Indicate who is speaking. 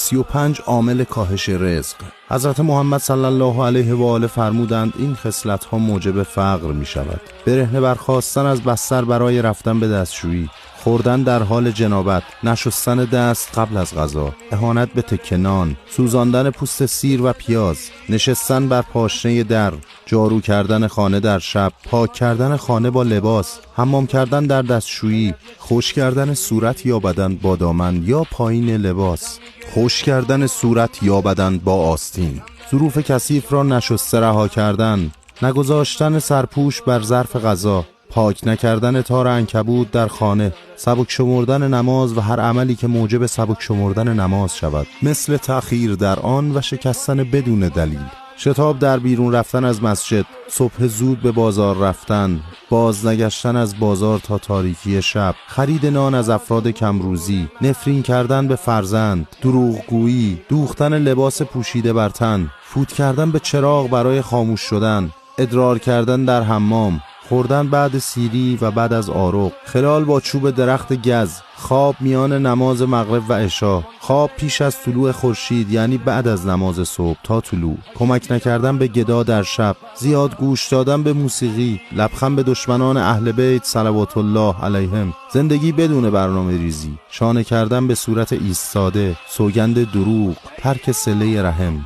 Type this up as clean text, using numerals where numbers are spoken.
Speaker 1: 35 عامل کاهش رزق. حضرت محمد صلی الله علیه و آله فرمودند این خصلت‌ها موجب فقر می‌شود. برهنه برخاستن از بستر برای رفتن به دستشویی، خوردن در حال جنابت، نشستن دست قبل از غذا، اهانت به تکه نان، سوزاندن پوست سیر و پیاز، نشستن بر پاشنه در، جارو کردن خانه در شب، پاک کردن خانه با لباس، حمام کردن در دستشویی، خشک کردن صورت یا بدن با دامن یا پایین لباس، خشک کردن صورت یا بدن با آستین، ظروف کثیف را نشسته رها کردن، نگذاشتن سرپوش بر ظرف غذا، پاک نکردن تار عنکبوت در خانه، سبک شمردن نماز و هر عملی که موجب سبک شمردن نماز شود، مثل تأخیر در آن و شکستن بدون دلیل، شتاب در بیرون رفتن از مسجد، صبح زود به بازار رفتن، باز نگشتن از بازار تا تاریکی شب، خرید نان از افراد کمروزی، نفرین کردن به فرزند، دروغگویی، دوختن لباس پوشیده بر تن، فوت کردن به چراغ برای خاموش شدن، ادرار کردن در حمام، خوردن بعد سیری و بعد از آرق، خلال با چوب درخت گز، خواب میان نماز مغرب و عشا، خواب پیش از طلوع خورشید یعنی بعد از نماز صبح تا طلوع، کمک نکردن به گدا در شب، زیاد گوش دادن به موسیقی، لبخند به دشمنان اهل بیت صلوات الله علیهم، زندگی بدون برنامه ریزی، شانه کردن به صورت ایستاده، سوگند دروغ، ترک صله رحم.